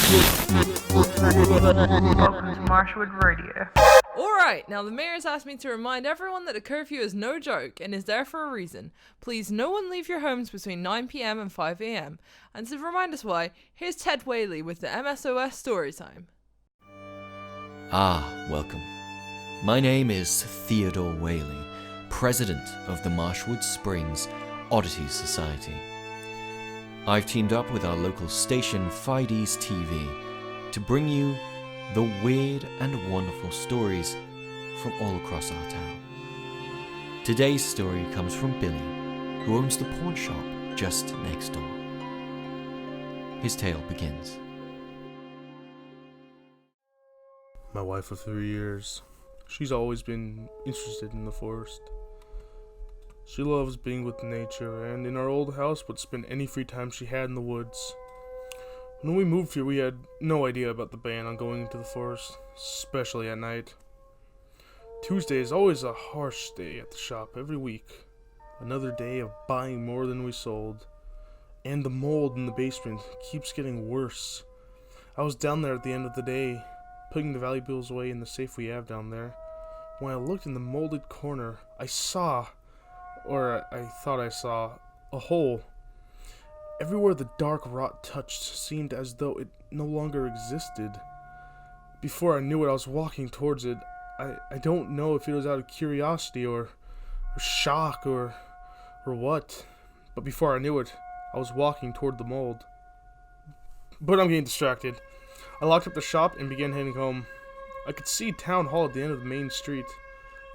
Welcome to Marshwood Radio. Alright, now the mayor's asked me to remind everyone that the curfew is no joke and is there for a reason. Please no one leave your homes between 9 PM and 5 AM. And to remind us why, here's Ted Whaley with the MSOS Storytime. Welcome. My name is Theodore Whaley, president of the Marshwood Springs Oddities Society. I've teamed up with our local station, Fides TV, to bring you the weird and wonderful stories from all across our town. Today's story comes from Billy, who owns the pawn shop just next door. His tale begins. My wife of 3 years. She's always been interested in the forest. She loves being with nature, and in our old house would spend any free time she had in the woods. When we moved here, we had no idea about the ban on going into the forest, especially at night. Tuesday is always a harsh day at the shop every week. Another day of buying more than we sold. And the mold in the basement keeps getting worse. I was down there at the end of the day, putting the valuables away in the safe we have down there. When I looked in the molded corner, I thought I saw, a hole. Everywhere the dark rot touched seemed as though it no longer existed. Before I knew it, I was walking towards it. I don't know if it was out of curiosity or shock or what, but before I knew it, I was walking toward the mold. But I'm getting distracted. I locked up the shop and began heading home. I could see Town Hall at the end of the main street.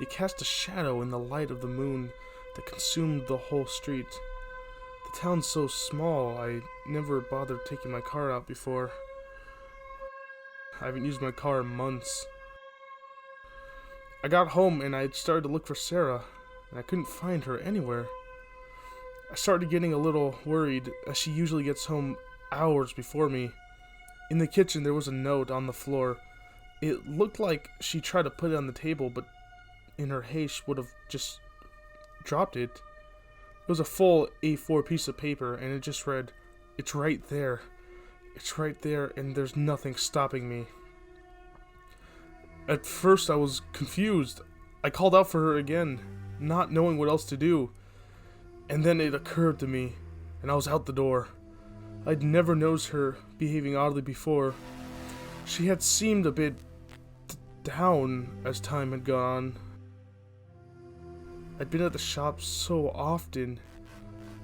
It cast a shadow in the light of the moon that consumed the whole street. The town's so small, I never bothered taking my car out before. I haven't used my car in months. I got home and I started to look for Sarah, and I couldn't find her anywhere. I started getting a little worried, as she usually gets home hours before me. In the kitchen, there was a note on the floor. It looked like she tried to put it on the table, but in her haste would have just dropped it. It was a full A4 piece of paper, and it just read, "It's right there. It's right there, and there's nothing stopping me." At first, I was confused. I called out for her again, not knowing what else to do. And then it occurred to me, and I was out the door. I'd never noticed her behaving oddly before. She had seemed a bit down as time had gone on. I'd been at the shop so often,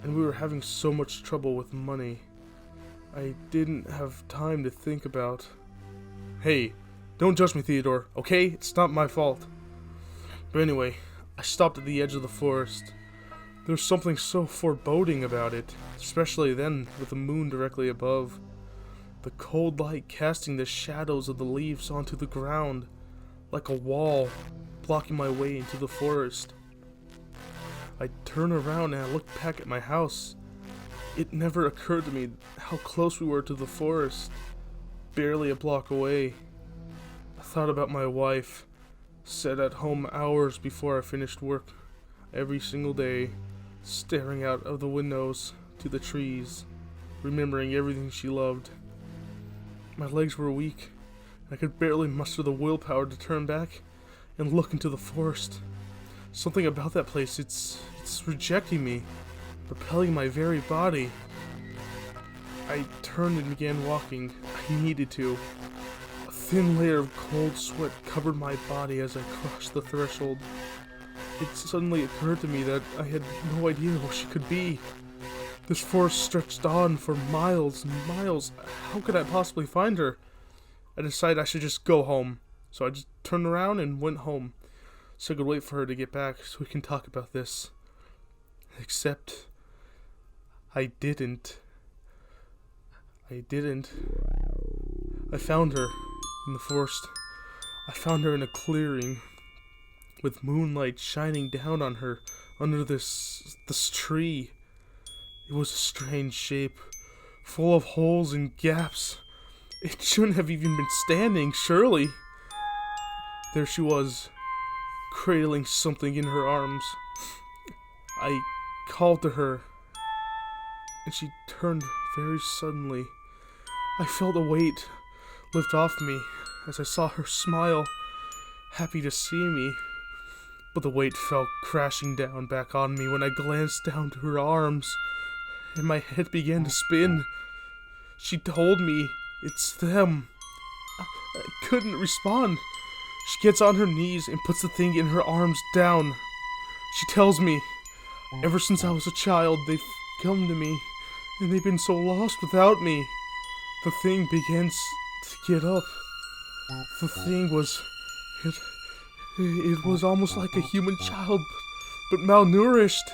and we were having so much trouble with money. I didn't have time to think about... Hey, don't judge me, Theodore, okay? It's not my fault. But anyway, I stopped at the edge of the forest. There was something so foreboding about it, especially then with the moon directly above. The cold light casting the shadows of the leaves onto the ground, like a wall, blocking my way into the forest. I turned around and I looked back at my house. It never occurred to me how close we were to the forest, barely a block away. I thought about my wife, sat at home hours before I finished work, every single day, staring out of the windows to the trees, remembering everything she loved. My legs were weak, and I could barely muster the willpower to turn back and look into the forest. Something about that place, it's rejecting me, repelling my very body. I turned and began walking. I needed to. A thin layer of cold sweat covered my body as I crossed the threshold. It suddenly occurred to me that I had no idea where she could be. This forest stretched on for miles and miles. How could I possibly find her? I decided I should just go home. So I just turned around and went home, so I could wait for her to get back so we can talk about this. Except, I didn't. I found her in the forest. I found her in a clearing, with moonlight shining down on her under this tree. It was a strange shape, full of holes and gaps. It shouldn't have even been standing, surely. There she was, cradling something in her arms. I called to her, and she turned very suddenly. I felt a weight lift off me as I saw her smile, happy to see me. But the weight fell crashing down back on me when I glanced down to her arms, and my head began to spin. She told me, "It's them." I couldn't respond. She gets on her knees and puts the thing in her arms down. She tells me, "Ever since I was a child, they've come to me, and they've been so lost without me." The thing begins to get up. The thing was... It was almost like a human child, but malnourished.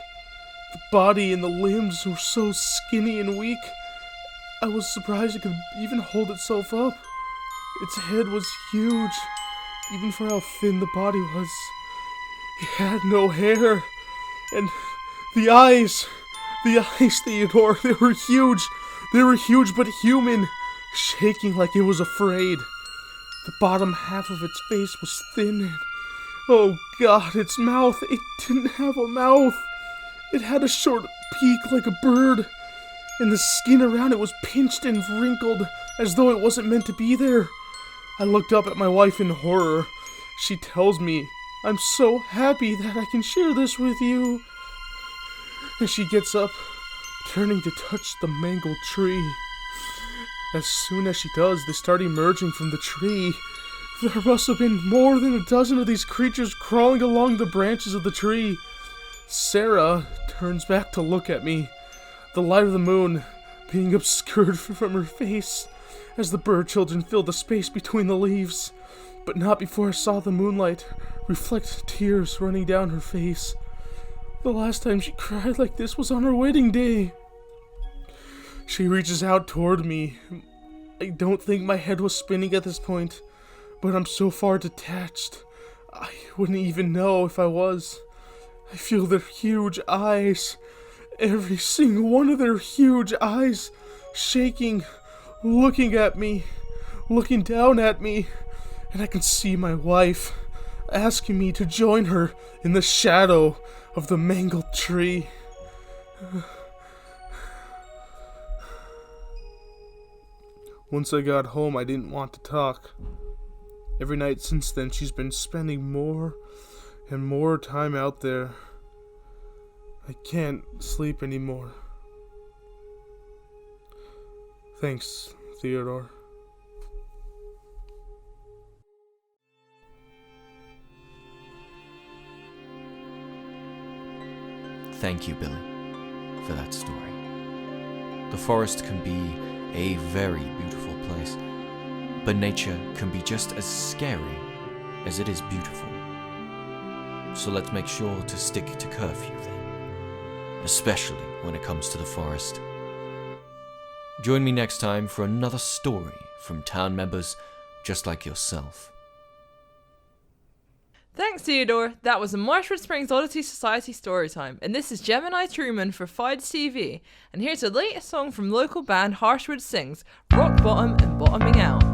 The body and the limbs were so skinny and weak. I was surprised it could even hold itself up. Its head was huge, even for how thin the body was. It had no hair. And the eyes, Theodore, they were huge. They were huge but human, shaking like it was afraid. The bottom half of its face was thin and, oh God, its mouth, it didn't have a mouth. It had a short beak like a bird, and the skin around it was pinched and wrinkled as though it wasn't meant to be there. I looked up at my wife in horror. She tells me, "I'm so happy that I can share this with you." And she gets up, turning to touch the mangled tree. As soon as she does, they start emerging from the tree. There must have been more than a dozen of these creatures crawling along the branches of the tree. Sarah turns back to look at me, the light of the moon being obscured from her face as the bird children filled the space between the leaves, but not before I saw the moonlight reflect tears running down her face. The last time she cried like this was on her wedding day. She reaches out toward me. I don't think my head was spinning at this point, but I'm so far detached, I wouldn't even know if I was. I feel their huge eyes, every single one of their huge eyes, shaking, looking at me, looking down at me, and I can see my wife asking me to join her in the shadow of the mangled tree. Once I got home, I didn't want to talk. Every night since then, she's been spending more and more time out there. I can't sleep anymore. Thanks, Theodore. Thank you, Billy, for that story. The forest can be a very beautiful place, but nature can be just as scary as it is beautiful. So let's make sure to stick to curfew then, especially when it comes to the forest. Join me next time for another story from town members just like yourself. Thanks, Theodore. That was a Marshwood Springs Oddities Society storytime, and this is Gemini Truman for Fides TV. And here's the latest song from local band Marshwood Sings, Rock Bottom and Bottoming Out.